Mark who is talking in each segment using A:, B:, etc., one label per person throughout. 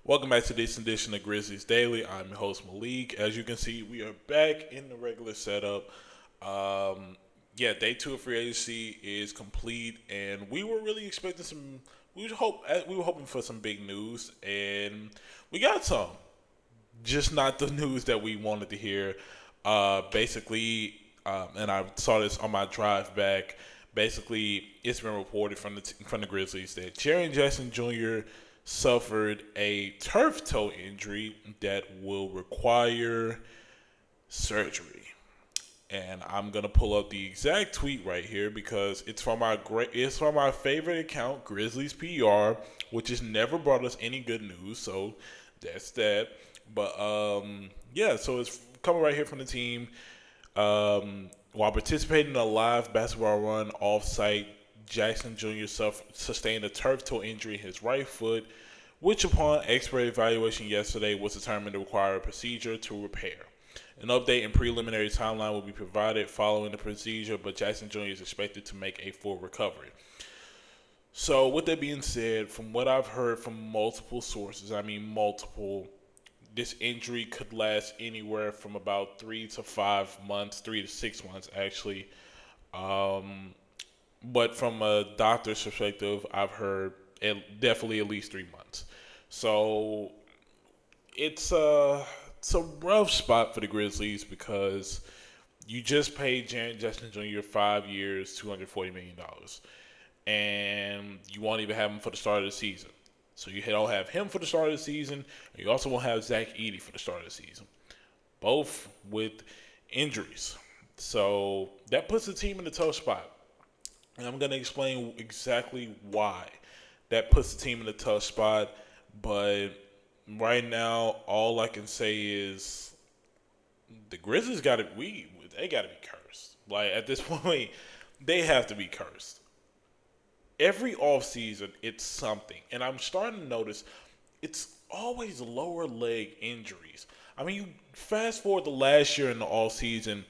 A: Welcome back to this edition of Grizzlies Daily. I'm your host Malik. As you can see, we are back in the regular setup. Day two of free agency is complete, and we were really expecting some. We were hoping for some big news, and we got some. Just not the news that we wanted to hear. And I saw this on my drive back. Basically, it's been reported from the Grizzlies that Jaren Jackson Jr. suffered a turf toe injury that will require surgery. And I'm gonna pull up the exact tweet right here because it's from my favorite account, Grizzlies PR, which has never brought us any good news. So that's that. So it's coming right here from the team. While participating in a live basketball run off-site, Jackson Jr. sustained a turf toe injury in his right foot, which upon expert evaluation yesterday was determined to require a procedure to repair. An update and preliminary timeline will be provided following the procedure, but Jackson Jr. is expected to make a full recovery. So with that being said, from what I've heard from multiple sources, this injury could last anywhere from about 3 to 6 months actually. But from a doctor's perspective, I've heard definitely at least 3 months. So it's a rough spot for the Grizzlies because you just paid Jaren Jackson Jr. 5 years, $240 million, and you won't even have him for the start of the season. So you don't have him for the start of the season, and you also won't have Zach Edey for the start of the season, both with injuries. So that puts the team in a tough spot. And I'm going to explain exactly why that puts the team in a tough spot. But right now, all I can say is the Grizzlies they got to be cursed. Like, at this point, they have to be cursed. Every offseason, it's something. And I'm starting to notice it's always lower leg injuries. I mean, you fast forward to last year in the offseason,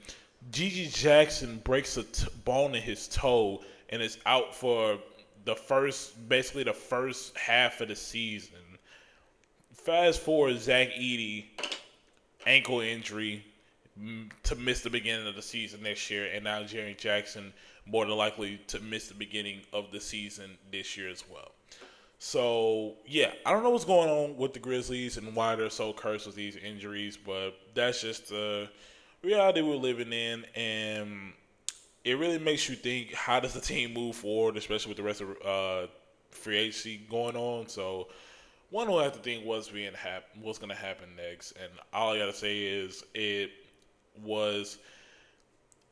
A: Gigi Jackson breaks a bone in his toe and is out for basically the first half of the season. Fast forward, Zach Edey, ankle injury to miss the beginning of the season next year, and now Jaren Jackson more than likely to miss the beginning of the season this year as well. So, yeah, I don't know what's going on with the Grizzlies and why they're so cursed with these injuries, but that's just the reality we're living in, and it really makes you think, how does the team move forward, especially with the rest of free agency going on. So one will have to think what's going to happen next, and all I got to say is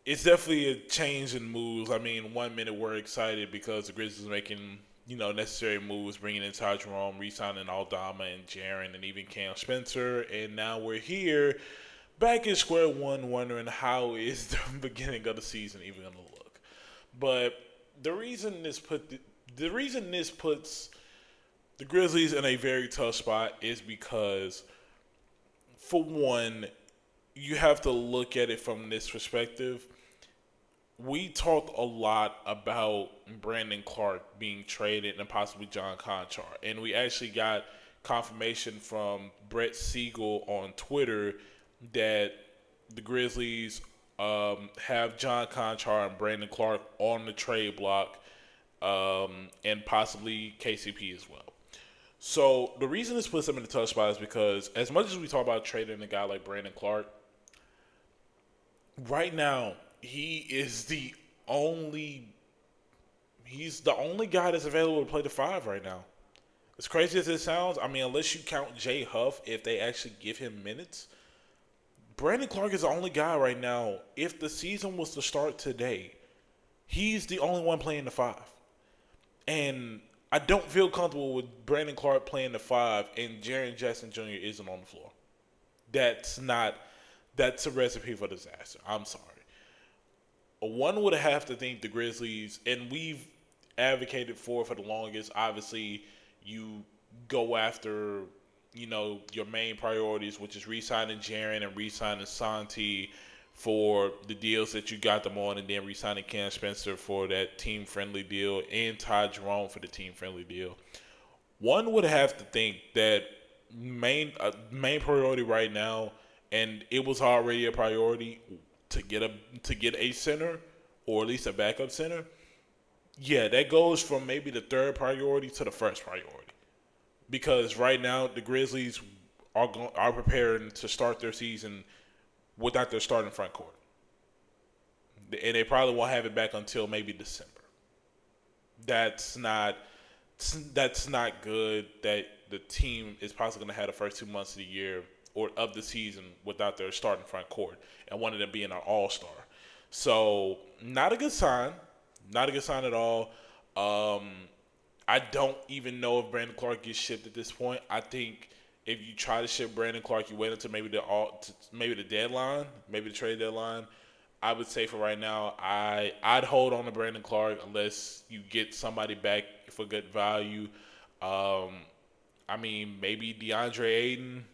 A: it's definitely a change in moves. I mean, 1 minute we're excited because the Grizzlies are making necessary moves, bringing in Ty Jerome, re-signing Aldama and Jaren, and even Cam Spencer, and now we're here back at square one, wondering how is the beginning of the season even going to look. But the reason this puts the Grizzlies in a very tough spot is because, for one, you have to look at it from this perspective. We talked a lot about Brandon Clark being traded and possibly John Conchar, and we actually got confirmation from Brett Siegel on Twitter that the Grizzlies have John Conchar and Brandon Clark on the trade block, and possibly KCP as well. So the reason this puts them in a tough spot is because, as much as we talk about trading a guy like Brandon Clark, right now he's the only guy that's available to play the five right now. As crazy as it sounds, I mean, unless you count Jay Huff, if they actually give him minutes, Brandon Clark is the only guy right now. If the season was to start today, he's the only one playing the five. And I don't feel comfortable with Brandon Clark playing the five and Jaren Jackson Jr. isn't on the floor. That's a recipe for disaster. I'm sorry. One would have to think the Grizzlies, and we've advocated for the longest, obviously you go after, your main priorities, which is re-signing Jaren and re-signing Santi for the deals that you got them on, and then re-signing Cam Spencer for that team-friendly deal and Ty Jerome for the team-friendly deal. One would have to think that main priority right now, and it was already a priority to get a center or at least a backup center. Yeah, that goes from maybe the third priority to the first priority because right now the Grizzlies are preparing to start their season without their starting front court, and they probably won't have it back until maybe December. That's not that's not good. That the team is possibly going to have the first 2 months of the year or of the season without their starting front court, and one of them being an all star. So not a good sign. Not a good sign at all. Um, I don't even know if Brandon Clark gets shipped at this point. I think if you try to ship Brandon Clark, you wait until maybe the deadline, maybe the trade deadline. I would say for right now, I'd hold on to Brandon Clark unless you get somebody back for good value. Um, I mean, maybe DeAndre Ayton,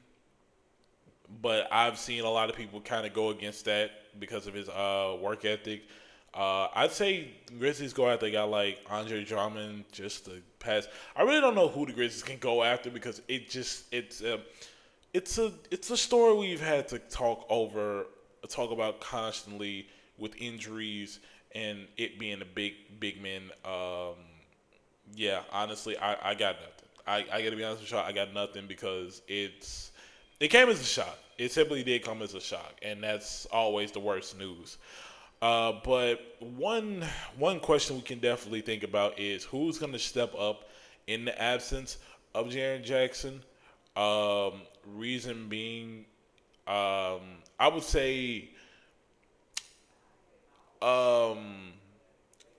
A: but I've seen a lot of people kind of go against that because of his work ethic. I'd say Grizzlies go after a guy like Andre Drummond just to pass. I really don't know who the Grizzlies can go after because it's a story we've had to talk about constantly with injuries and it being a big man. Yeah, honestly, I got nothing. I gotta be honest with you, I got nothing because it came as a shock. It simply did come as a shock, and that's always the worst news. But one question we can definitely think about is who's going to step up in the absence of Jaren Jackson. Reason being, I would say, um,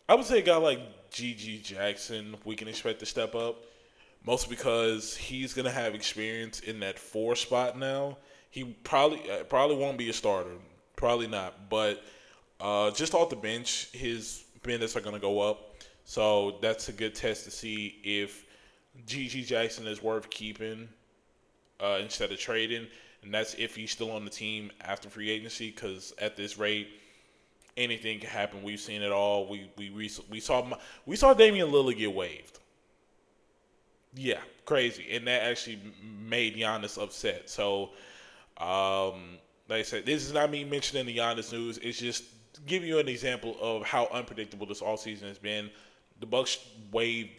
A: I would say a guy like G.G. Jackson we can expect to step up, mostly because he's going to have experience in that four spot now. He probably won't be a starter, probably not, but just off the bench, his minutes are going to go up. So that's a good test to see if G.G. Jackson is worth keeping instead of trading. And that's if he's still on the team after free agency because at this rate, anything can happen. We've seen it all. We saw Damian Lillard get waived. Yeah, crazy. And that actually made Giannis upset. So, like I said, this is not me mentioning the Giannis news. It's just giving you an example of how unpredictable this all season has been. The Bucks waived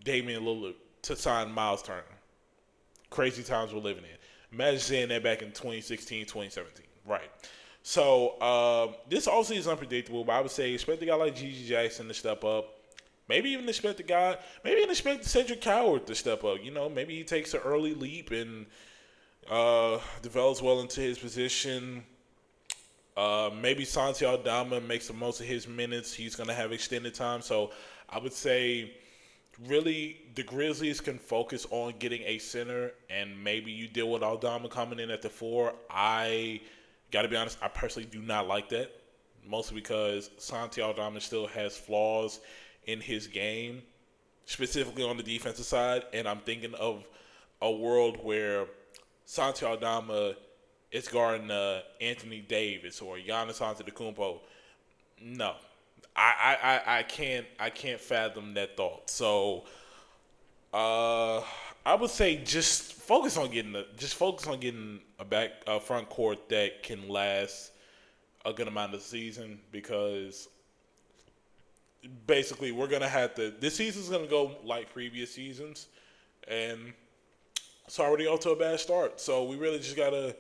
A: Damian Lillard to sign Miles Turner. Crazy times we're living in. Imagine saying that back in 2016, 2017. Right. So this all season is unpredictable, but I would say expect a guy like G.G. Jackson to step up. Maybe even expect Cedric Coward to step up. Maybe he takes an early leap and develops well into his position. Maybe Santi Aldama makes the most of his minutes. He's going to have extended time. So I would say really the Grizzlies can focus on getting a center, and maybe you deal with Aldama coming in at the four. I got to be honest, I personally do not like that, mostly because Santi Aldama still has flaws in his game, specifically on the defensive side, and I'm thinking of a world where Santi Aldama is guarding Anthony Davis or Giannis Antetokounmpo. No, I can't fathom that thought. So I would say just focus on getting a front court that can last a good amount of the season because basically we're gonna have to. This season's gonna go like previous seasons, and it's already off to a bad start. So we really just gotta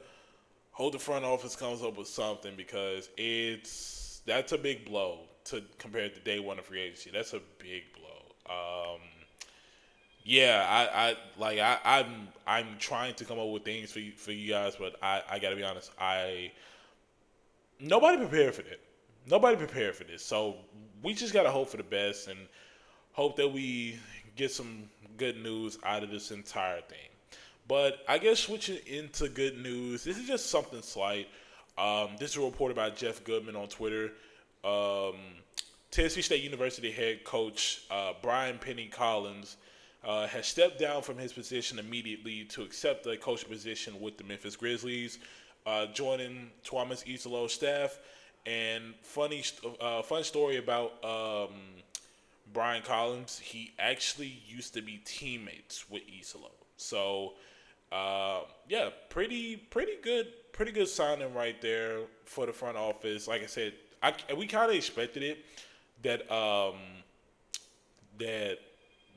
A: hope the front office comes up with something because that's a big blow to compared to day one of free agency. That's a big blow. Yeah, I'm trying to come up with things for you guys, but I gotta be honest, nobody prepared for that. Nobody prepared for this, so we just gotta hope for the best and hope that we get some good news out of this entire thing. But I guess switching into good news, this is just something slight. This is a report by Jeff Goodman on Twitter. Tennessee State University head coach Brian Penny Collins has stepped down from his position immediately to accept the coaching position with the Memphis Grizzlies, joining Tuamas Isolo's staff. And fun story about Brian Collins, he actually used to be teammates with Isolo. So Yeah, pretty good signing right there for the front office. Like I said, we kind of expected it that that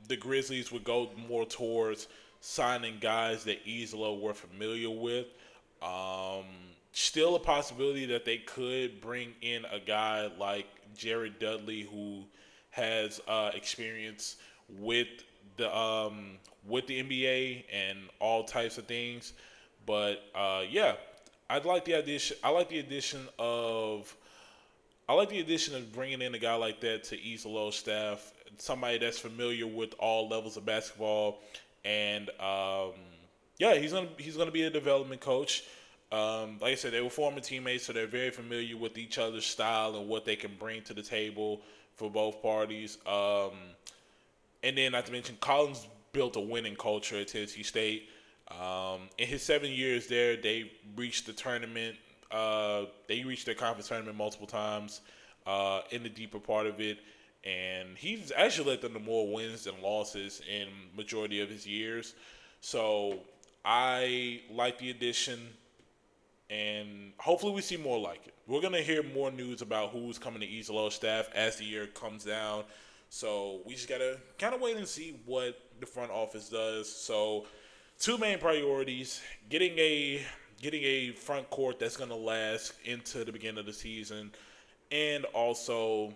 A: the Grizzlies would go more towards signing guys that Isla were familiar with. Um, Still a possibility that they could bring in a guy like Jared Dudley who has experience with the NBA and all types of things. But yeah, I'd like the addition. I like the addition of bringing in a guy like that to ease the low staff, somebody that's familiar with all levels of basketball, and yeah, he's gonna be a development coach. Like I said, they were former teammates, so they're very familiar with each other's style and what they can bring to the table for both parties. And then, not to mention, Collins built a winning culture at Tennessee State. In his 7 years there, they reached the tournament. They reached their conference tournament multiple times in the deeper part of it, and he's actually led them to more wins than losses in majority of his years. So I like the addition, and hopefully we see more like it. We're gonna hear more news about who's coming to East Low staff as the year comes down. So we just gotta kind of wait and see what the front office does. So two main priorities: getting a front court that's gonna last into the beginning of the season, and also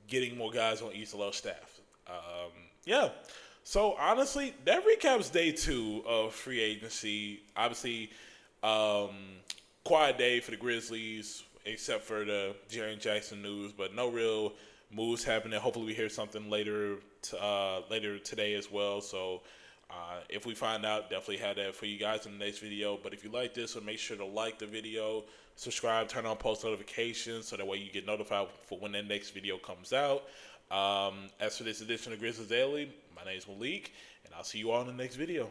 A: getting more guys on East Low staff. Yeah. So honestly, that recaps day two of free agency. Obviously, um, quiet day for the Grizzlies, except for the Jaren Jackson news, but no real moves happening. Hopefully, we hear something later today as well. So, if we find out, definitely have that for you guys in the next video. But if you like this, so make sure to like the video, subscribe, turn on post notifications, so that way you get notified for when the next video comes out. As for this edition of Grizzlies Daily, my name is Melek, and I'll see you all in the next video.